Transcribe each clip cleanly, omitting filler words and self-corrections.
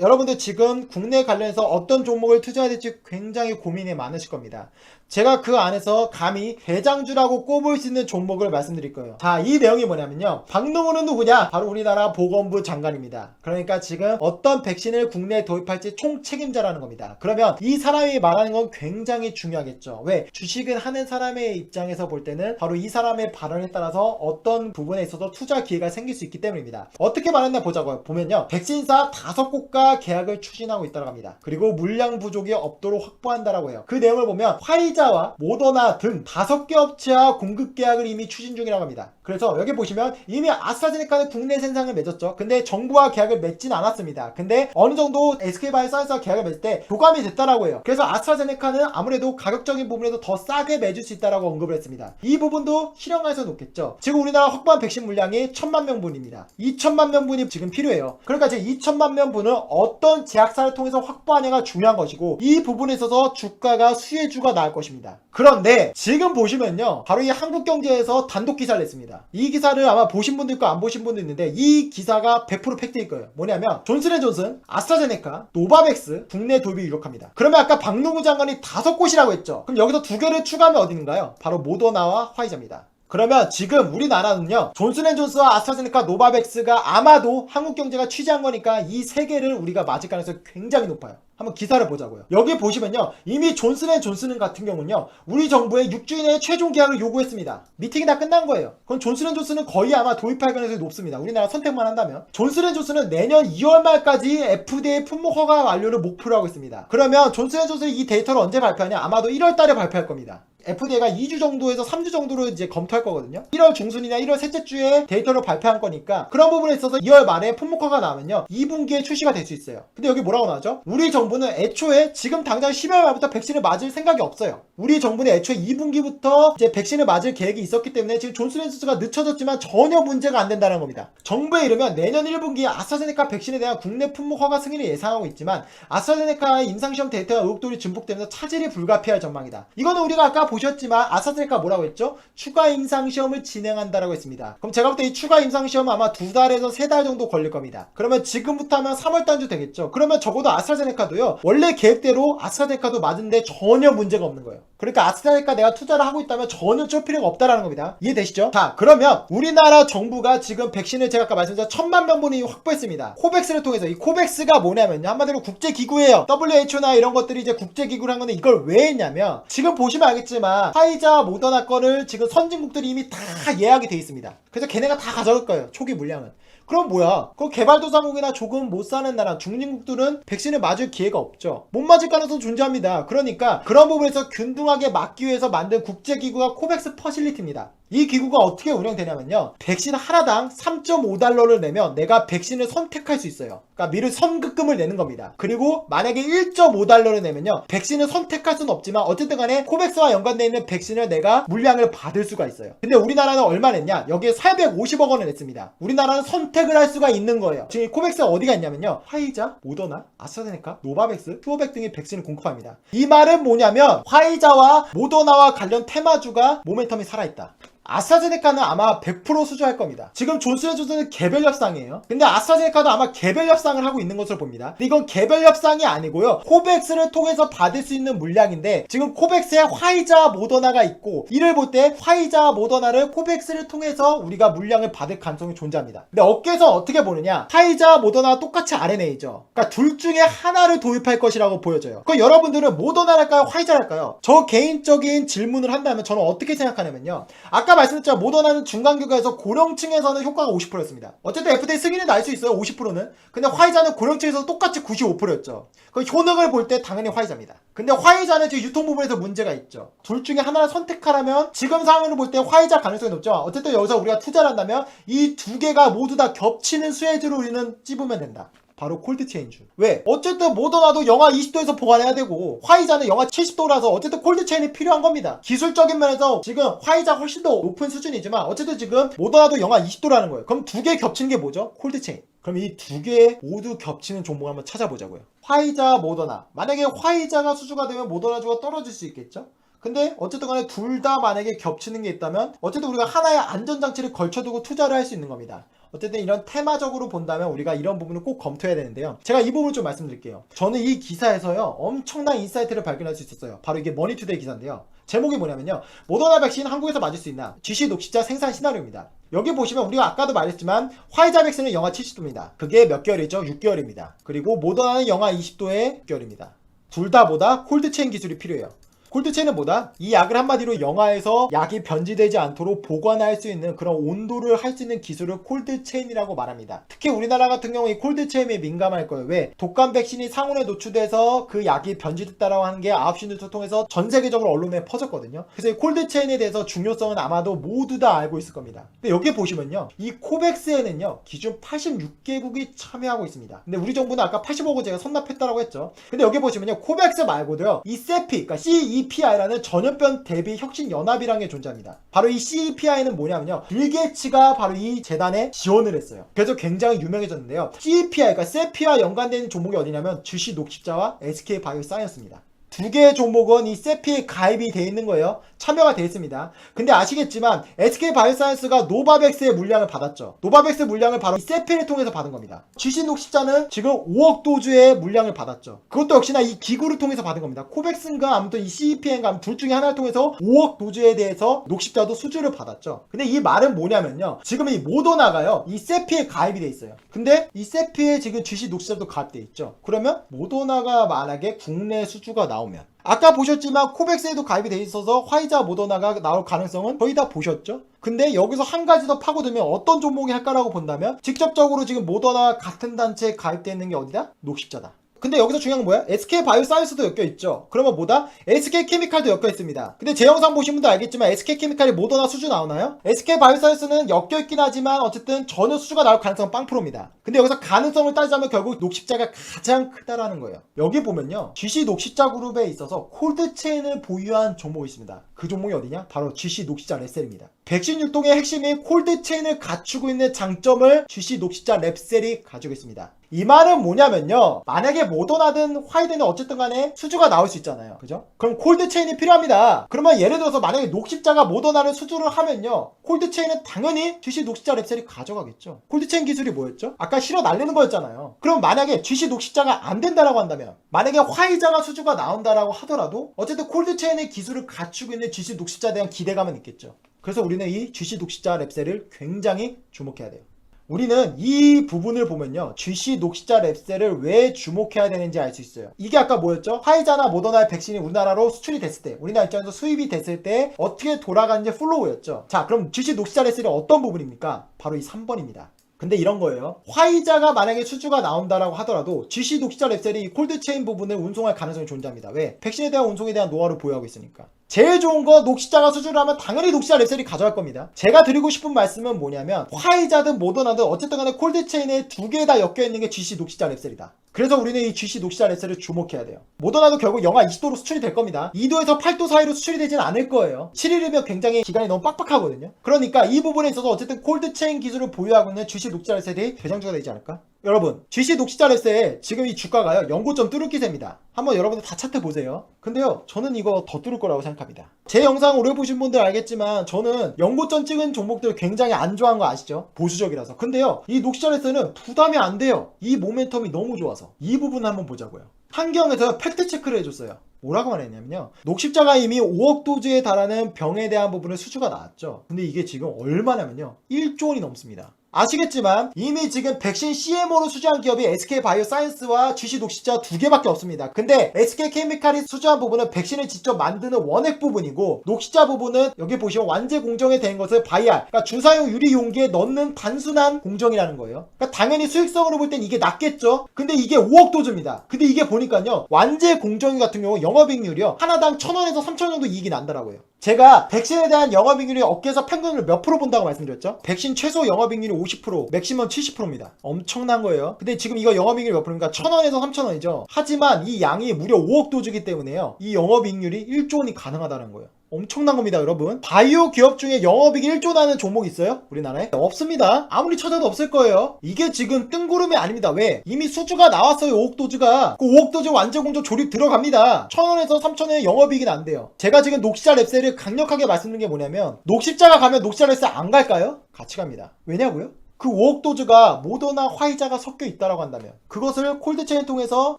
여러분들 지금 국내 관련해서 어떤 종목을 투자해야 될지 굉장히 고민이 많으실 겁니다. 제가 그 안에서 감히 대장주라고 꼽을 수 있는 종목을 말씀드릴 거예요. 자, 이 내용이 뭐냐면요. 박능우는 누구냐? 바로 우리나라 보건부 장관입니다. 그러니까 지금 어떤 백신을 국내에 도입할지 총책임자라는 겁니다. 그러면 이 사람이 말하는 건 굉장히 중요하겠죠. 왜? 주식을 하는 사람의 입장에서 볼 때는 바로 이 사람의 발언에 따라서 어떤 부분에 있어서 투자 기회가 생길 수 있기 때문입니다. 어떻게 말했나 보자고요. 보면요. 백신사 5곳과 계약을 추진하고 있다고 합니다. 그리고 물량 부족이 없도록 확보한다라고 해요. 그 내용을 보면 화이자와 모더나 등 5개 업체와 공급 계약을 이미 추진 중이라고 합니다. 그래서 여기 보시면 이미 아스트라제네카는 국내 생산을 맺었죠. 근데 정부와 계약을 맺진 않았습니다. 근데 어느 정도 SK바이오사이언스와 계약을 맺을 때 교감이 됐다라고 해요. 그래서 아스트라제네카는 아무래도 가격적인 부분에서 더 싸게 맺을 수 있다라고 언급을 했습니다. 이 부분도 실현가에서 높겠죠. 지금 우리나라 확보한 백신 물량이 1000만 명분입니다. 2000만 명분이 지금 필요해요. 그러니까 지금 2000만 명분을 어떤 제약사를 통해서 확보하냐가 중요한 것이고, 이 부분에 있어서 주가가 수혜주가 나올 것입니다. 그런데 지금 보시면요, 바로 이 한국경제에서 단독 기사를 냈습니다. 이 기사를 아마 보신 분도 있고 안 보신 분도 있는데, 이 기사가 100% 팩트일 거예요. 뭐냐면 존슨앤존슨, 아스트라제네카, 노바백스 국내 도입이 유력합니다. 그러면 아까 박능우 장관이 5곳이라고 했죠. 그럼 여기서 2개를 추가하면 어디인가요? 바로 모더나와 화이자입니다. 그러면 지금 우리나라는요, 존슨앤존스와 아스트라제네카, 노바백스가 아마도 한국경제가 취재한 거니까 이 3개를 우리가 맞을 가능성이 굉장히 높아요. 한번 기사를 보자고요. 여기 보시면요, 이미 존슨앤존슨 같은 경우는요, 우리 정부에 6주 이내에 최종 계약을 요구했습니다. 미팅이 다 끝난 거예요. 그럼 존슨앤존슨은 거의 아마 도입할 가능성이 높습니다. 우리나라 선택만 한다면. 존슨앤존슨은 내년 2월 말까지 FDA 품목 허가 완료를 목표로 하고 있습니다. 그러면 존슨앤존슨이 이 데이터를 언제 발표하냐? 아마도 1월 달에 발표할 겁니다. FDA가 2주 정도에서 3주 정도로 이제 검토할 거거든요. 1월 중순이나 1월 셋째 주에 데이터를 발표한 거니까, 그런 부분에 있어서 2월 말에 품목화가 나오면요, 2분기에 출시가 될 수 있어요. 근데 여기 뭐라고 나오죠? 우리 정부는 애초에 지금 당장 12월 말부터 백신을 맞을 생각이 없어요. 우리 정부는 애초에 2분기부터 이제 백신을 맞을 계획이 있었기 때문에 지금 존슨앤존스가 늦춰졌지만 전혀 문제가 안 된다는 겁니다. 정부에 이르면 내년 1분기에 아스트라제네카 백신에 대한 국내 품목 허가 승인을 예상하고 있지만, 아스트라제네카의 임상시험 데이터가 의혹들이 증폭되면서 차질이 불가피할 전망이다. 이거는 우리가 아까 보셨지만 아스트라제네카 뭐라고 했죠? 추가 임상시험을 진행한다라고 했습니다. 그럼 제가 볼 때 이 추가 임상시험은 아마 2달에서 3달 정도 걸릴 겁니다. 그러면 지금부터 하면 3월 단주 되겠죠. 그러면 적어도 아스트라제네카도요, 원래 계획대로 아스트라제네카도 맞은데 전혀 문제가 없는 거예요. 그러니까 아스트라제네카 내가 투자를 하고 있다면 전혀 쫄 필요가 없다라는 겁니다. 이해되시죠? 자, 그러면 우리나라 정부가 지금 백신을 제가 아까 말씀드린 1000만 명분이 확보했습니다. 코백스를 통해서. 이 코백스가 뭐냐면요, 한마디로 국제기구예요. WHO나 이런 것들이 이제 국제기구를 한 건데, 이걸 왜 했냐면, 지금 보시면 알겠지만 화이자, 모더나 거를 지금 선진국들이 이미 다 예약이 돼 있습니다. 그래서 걔네가 다 가져갈 거예요, 초기 물량은. 그럼 뭐야? 그 개발도상국이나 조금 못 사는 나라, 중진국들은 백신을 맞을 기회가 없죠. 못 맞을 가능성 존재합니다. 그러니까 그런 부분에서 균등하게 맞기 위해서 만든 국제기구가 코백스 퍼실리티입니다. 이 기구가 어떻게 운영되냐면요, 백신 하나당 3.5달러를 내면 내가 백신을 선택할 수 있어요. 그러니까 미리 선급금을 내는 겁니다. 그리고 만약에 1.5달러를 내면요, 백신을 선택할 수는 없지만 어쨌든 간에 코백스와 연관되어 있는 백신을 내가 물량을 받을 수가 있어요. 근데 우리나라는 얼마 냈냐? 여기에 450억 원을 냈습니다. 우리나라는 선택을 할 수가 있는 거예요. 지금 코백스가 어디가 있냐면요, 화이자, 모더나, 아스트라제네카, 노바백스, 퓨어백 등의 백신을 공급합니다. 이 말은 뭐냐면 화이자와 모더나와 관련 테마주가 모멘텀이 살아있다. 아스트라제네카는 아마 100% 수주할 겁니다. 지금 존슨앤존슨은 개별 협상이에요. 근데 아스트라제네카도 아마 개별 협상을 하고 있는 것으로 봅니다. 근데 이건 개별 협상이 아니고요, 코백스를 통해서 받을 수 있는 물량인데, 지금 코백스에 화이자, 모더나가 있고, 이를 볼 때 화이자, 모더나를 코백스를 통해서 우리가 물량을 받을 가능성이 존재합니다. 근데 업계에서 어떻게 보느냐, 화이자, 모더나가 똑같이 RNA죠. 그러니까 둘 중에 하나를 도입할 것이라고 보여져요. 그럼 여러분들은 모더나랄까요, 화이자랄까요? 저 개인적인 질문을 한다면 저는 어떻게 생각하냐면요, 아까 말씀드렸죠, 모더나는 중간규가에서 고령층에서는 효과가 50%였습니다. 어쨌든 FDA 승인이 날 수 있어요, 50%는. 근데 화이자는 고령층에서 똑같이 95%였죠. 그 효능을 볼 때 당연히 화이자입니다. 근데 화이자는 지금 유통 부분에서 문제가 있죠. 둘 중에 하나를 선택하라면 지금 상황으로 볼 때 화이자 가능성이 높죠. 어쨌든 여기서 우리가 투자를 한다면 이 2개가 모두 다 겹치는 수혜주로 우리는 찝으면 된다. 바로 콜드체인주. 왜? 어쨌든 모더나도 영하 20도에서 보관해야 되고 화이자는 영하 70도라서 어쨌든 콜드체인이 필요한 겁니다. 기술적인 면에서 지금 화이자 훨씬 더 높은 수준이지만 어쨌든 지금 모더나도 영하 20도라는 거예요. 그럼 2개 겹치는 게 뭐죠? 콜드체인. 그럼 이 2개 모두 겹치는 종목을 한번 찾아보자고요. 화이자, 모더나. 만약에 화이자가 수주가 되면 모더나주가 떨어질 수 있겠죠? 근데 어쨌든 간에 둘 다 만약에 겹치는 게 있다면 어쨌든 우리가 하나의 안전장치를 걸쳐두고 투자를 할 수 있는 겁니다. 어쨌든 이런 테마적으로 본다면 우리가 이런 부분을 꼭 검토해야 되는데요. 제가 이 부분을 좀 말씀드릴게요. 저는 이 기사에서요 엄청난 인사이트를 발견할 수 있었어요. 바로 이게 머니투데이 기사인데요. 제목이 뭐냐면요, 모더나 백신 한국에서 맞을 수 있나, GC 녹십자 생산 시나리오입니다. 여기 보시면 우리가 아까도 말했지만 화이자 백신은 영하 70도입니다. 그게 몇 개월이죠? 6개월입니다. 그리고 모더나는 영하 20도에 6개월입니다. 둘 다 뭐다? 콜드체인 기술이 필요해요. 콜드체인은 뭐다? 이 약을 한마디로 영하에서 약이 변질되지 않도록 보관할 수 있는 그런 온도를 할 수 있는 기술을 콜드체인이라고 말합니다. 특히 우리나라 같은 경우 이 콜드체인에 민감할 거예요. 왜? 독감 백신이 상온에 노출돼서 그 약이 변질됐다라고 하는 게 9시 뉴스를 통해서 전 세계적으로 언론에 퍼졌거든요. 그래서 이 콜드체인에 대해서 중요성은 아마도 모두 다 알고 있을 겁니다. 근데 여기 보시면요, 이 코백스에는요 기준 86개국이 참여하고 있습니다. 근데 우리 정부는 아까 80억을 제가 선납했다라고 했죠. 근데 여기 보시면요, 코백스 말고도요 이 세피, 그러니까 CEPI라는 전염병 대비 혁신 연합이라는 게 존재합니다. 바로 이 CEPI는 뭐냐면요, 빌 게이츠가 바로 이 재단에 지원을 했어요. 그래서 굉장히 유명해졌는데요. CEPI, 그러니까 세피와 연관된 종목이 어디냐면 주시 녹십자와 SK 바이오사이언스입니다. 두 개의 종목은 이 세피에 가입이 되어 있는 거예요. 참여가 되어 있습니다. 근데 아시겠지만 SK 바이오사이언스가 노바백스의 물량을 받았죠. 노바백스 물량을 바로 이 세피를 통해서 받은 겁니다. GC 녹십자는 지금 5억 도주의 물량을 받았죠. 그것도 역시나 이 기구를 통해서 받은 겁니다. 코백스인가 아무튼 이 CEPN가 둘 중에 하나를 통해서 5억 도주에 대해서 녹십자도 수주를 받았죠. 근데 이 말은 뭐냐면요, 지금 이 모더나가요 이 세피에 가입이 돼 있어요. 근데 이 세피에 지금 GC 녹십자도 가입돼 있죠. 그러면 모더나가 만약에 국내 수주가 나오면, 아까 보셨지만 코백스에도 가입이 돼 있어서 화이자 모더나가 나올 가능성은 거의 다 보셨죠? 근데 여기서 한 가지 더 파고들면 어떤 종목이 할까라고 본다면 직접적으로 지금 모더나 같은 단체에 가입되어 있는 게 어디다? 녹십자다. 근데 여기서 중요한 건 뭐야? SK 바이오사이언스도 엮여있죠. 그러면 뭐다? SK 케미칼도 엮여있습니다. 근데 제 영상 보신 분도 알겠지만 SK 케미칼이 모더나 수주 나오나요? SK 바이오사이언스는 엮여있긴 하지만 어쨌든 전혀 수주가 나올 가능성은 빵프로입니다. 근데 여기서 가능성을 따지자면 결국 녹십자가 가장 크다라는 거예요. 여기 보면요, GC 녹십자 그룹에 있어서 콜드체인을 보유한 종목이 있습니다. 그 종목이 어디냐? 바로 GC 녹십자 랩셀입니다. 백신 유통의 핵심이 콜드체인을 갖추고 있는 장점을 GC 녹십자 랩셀이 가지고 있습니다. 이 말은 뭐냐면요, 만약에 모더나든 화이자든 어쨌든 간에 수주가 나올 수 있잖아요. 그죠? 그럼 콜드체인이 필요합니다. 그러면 예를 들어서 만약에 녹십자가 모더나를 수주를 하면요, 콜드체인은 당연히 GC 녹십자 랩셀이 가져가겠죠. 콜드체인 기술이 뭐였죠? 아까 실어 날리는 거였잖아요. 그럼 만약에 GC 녹십자가 안 된다라고 한다면, 만약에 화이자가 수주가 나온다라고 하더라도 어쨌든 콜드체인의 기술을 갖추고 있는 GC 녹십자에 대한 기대감은 있겠죠. 그래서 우리는 이 GC 녹십자 랩셀을 굉장히 주목해야 돼요. 우리는 이 부분을 보면요, GC 녹십자 랩셀을 왜 주목해야 되는지 알 수 있어요. 이게 아까 뭐였죠? 화이자나 모더나의 백신이 우리나라로 수출이 됐을 때, 우리나라 입장에서 수입이 됐을 때 어떻게 돌아가는지 플로우였죠. 자, 그럼 GC 녹십자 랩셀이 어떤 부분입니까? 바로 이 3번입니다. 근데 이런 거예요. 화이자가 만약에 수주가 나온다라고 하더라도 GC 녹십자 랩셀이 콜드체인 부분을 운송할 가능성이 존재합니다. 왜? 백신에 대한 운송에 대한 노하우를 보유하고 있으니까. 제일 좋은 거, 녹십자가 수주를 하면 당연히 녹십자 랩셀이 가져갈 겁니다. 제가 드리고 싶은 말씀은 뭐냐면, 화이자든 모더나든 어쨌든 간에 콜드체인에 두 개 다 엮여있는 게 GC 녹십자 랩셀이다. 그래서 우리는 이 GC 녹십자 랩셀을 주목해야 돼요. 모더나도 결국 영하 20도로 수출이 될 겁니다. 2도에서 8도 사이로 수출이 되지는 않을 거예요. 7일이면 굉장히 기간이 너무 빡빡하거든요. 그러니까 이 부분에 있어서 어쨌든 콜드체인 기술을 보유하고 있는 GC 녹십자 랩셀이 대장주가 되지 않을까? 여러분, GC 녹십자 랩셀 지금 이 주가가요 연고점 뚫을 기세입니다. 한번 여러분들 다 차트 보세요. 근데요, 저는 이거 더 뚫을 거라고 생각합니다. 제 영상 오래 보신 분들 알겠지만 저는 연고점 찍은 종목들 굉장히 안 좋아하는 거 아시죠? 보수적이라서. 근데요, 이 녹십자 랩셀은 부담이 안 돼요. 이 모멘텀이 너무 좋아서. 이 부분 한번 보자고요. 한경에서 팩트 체크를 해줬어요. 뭐라고 말했냐면요, 녹십자가 이미 5억 도주에 달하는 병에 대한 부분을 수주가 나왔죠. 근데 이게 지금 얼마냐면요, 1조 원이 넘습니다. 아시겠지만 이미 지금 백신 CMO로 수주한 기업이 SK 바이오사이언스와 GC 녹십자 두 개밖에 없습니다. 근데 SK 케미칼이 수주한 부분은 백신을 직접 만드는 원액 부분이고, 녹십자 부분은 여기 보시면 완제 공정에 된 것을 바이알, 그러니까 주사용 유리 용기에 넣는 단순한 공정이라는 거예요. 그러니까 당연히 수익성으로 볼 땐 이게 낫겠죠. 근데 이게 5억 도주입니다. 근데 이게 보니까요, 완제 공정 같은 경우 영업이익률이요 하나당 1,000원에서 3,000원 정도 이익이 난다라고요. 제가 백신에 대한 영업이익률이 업계에서 평균을 몇 프로 본다고 말씀드렸죠? 백신 최소 영업이익률이 50%, 맥시멈 70%입니다. 엄청난 거예요. 근데 지금 이거 영업이익률이 몇 프로입니까? 1,000원에서 3,000원이죠. 하지만 이 양이 무려 5억 도주기 때문에요, 이 영업이익률이 1조 원이 가능하다는 거예요. 엄청난 겁니다, 여러분. 바이오 기업 중에 영업이익 1조 나는 종목 있어요? 우리나라에? 없습니다. 아무리 찾아도 없을 거예요. 이게 지금 뜬구름이 아닙니다. 왜? 이미 수주가 나왔어요, 5억 도주가. 그 5억 도주 완제공정 조립 들어갑니다. 1,000원에서 3,000원의 영업이익이 난대요. 제가 지금 녹십자 랩셀을 강력하게 말씀드린 게 뭐냐면, 녹십자가 가면 녹십자 랩셀 안 갈까요? 같이 갑니다. 왜냐고요? 그 5억 도즈가 모더나 화이자가 섞여 있다라고 한다면 그것을 콜드체인 통해서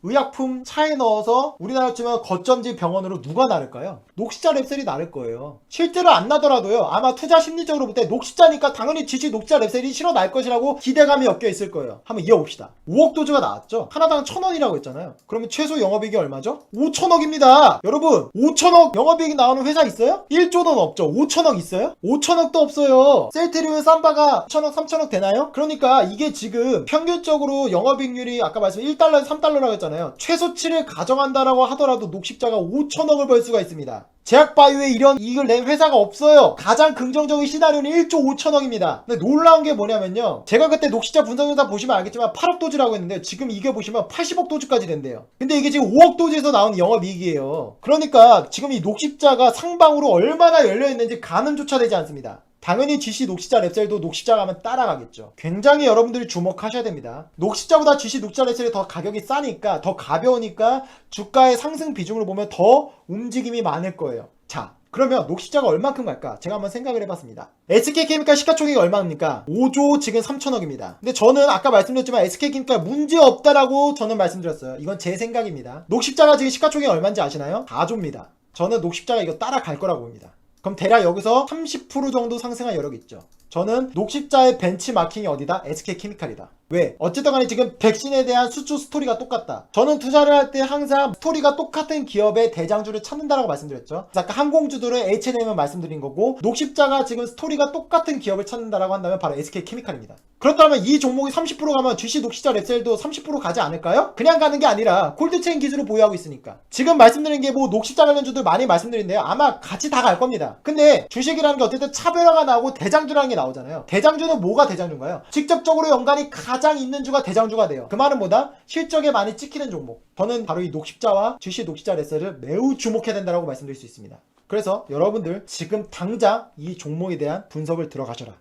의약품 차에 넣어서 우리나라 치면 거점지 병원으로 누가 나를까요? 녹시자 랩셀이 나를 거예요. 실제로 안 나더라도요. 아마 투자 심리적으로 볼 때 녹시자니까 당연히 지시 녹시자 랩셀이 실어 날 것이라고 기대감이 엮여 있을 거예요. 한번 이어봅시다. 5억 도즈가 나왔죠. 하나당 1,000원이라고 했잖아요. 그러면 최소 영업이익이 얼마죠? 5천억입니다. 여러분 5천억 영업이익이 나오는 회사 있어요? 1조는 없죠. 5천억 있어요? 5천억도 없어요. 셀트리온 삼바가 2천억 3천억 되나요? 그러니까 이게 지금 평균적으로 영업이익률이 아까 말씀드린 1달러에서 3달러라고 했잖아요. 최소치를 가정한다라고 하더라도 녹십자가 5천억을 벌 수가 있습니다. 제약바이오에 이런 이익을 낸 회사가 없어요. 가장 긍정적인 시나리오는 1조 5천억입니다. 근데 놀라운 게 뭐냐면요. 제가 그때 녹시자 분석영상 보시면 알겠지만 8억 도즈라고 했는데 지금 이게 보시면 80억 도즈까지 된대요. 근데 이게 지금 5억 도즈에서 나온 영업이익이에요. 그러니까 지금 이 녹십자가 상방으로 얼마나 열려있는지 가늠조차 되지 않습니다. 당연히 GC 녹시자 랩셀도 녹시자 가면 따라가겠죠. 굉장히 여러분들이 주목하셔야 됩니다. 녹시자보다 GC 녹시자 랩셀이 더 가격이 싸니까 더 가벼우니까 주가의 상승 비중을 보면 더 움직임이 많을 거예요. 자, 그러면 녹시자가 얼만큼 갈까? 제가 한번 생각을 해봤습니다. SK케미칼 시가총액이 얼마입니까? 5조 지금 3천억입니다. 근데 저는 아까 말씀드렸지만 SK케미칼 문제 없다라고 저는 말씀드렸어요. 이건 제 생각입니다. 녹십자가 지금 시가총액이 얼마인지 아시나요? 4조입니다. 저는 녹십자가 이거 따라갈 거라고 봅니다. 그럼 대략 여기서 30% 정도 상승할 여력이 있죠. 저는 녹십자의 벤치마킹이 어디다? SK케미칼이다. 왜? 어쨌든 간에 지금 백신에 대한 수주 스토리가 똑같다. 저는 투자를 할 때 항상 스토리가 똑같은 기업의 대장주를 찾는다라고 말씀드렸죠. 그래서 아까 항공주들은 H&M을 말씀드린 거고 녹십자가 지금 스토리가 똑같은 기업을 찾는다라고 한다면 바로 SK케미칼입니다. 그렇다면 이 종목이 30% 가면 GC 녹시자 랩셀도 30% 가지 않을까요? 그냥 가는 게 아니라 콜드체인 기술을 보유하고 있으니까. 지금 말씀드린 게 뭐 녹십자 관련주들 많이 말씀드린데요. 아마 같이 다 갈 겁니다. 근데 주식이라는 게 어쨌든 차별화가 나오고 대장주라는 게 나오잖아요. 대장주는 뭐가 대장주인가요? 직접적으로 연관이 가장 있는 주가 대장주가 돼요. 그 말은 뭐다? 실적에 많이 찍히는 종목. 저는 바로 이 녹십자와 GC 녹시자 랩셀을 매우 주목해야 된다고 말씀드릴 수 있습니다. 그래서 여러분들 지금 당장 이 종목에 대한 분석을 들어가셔라.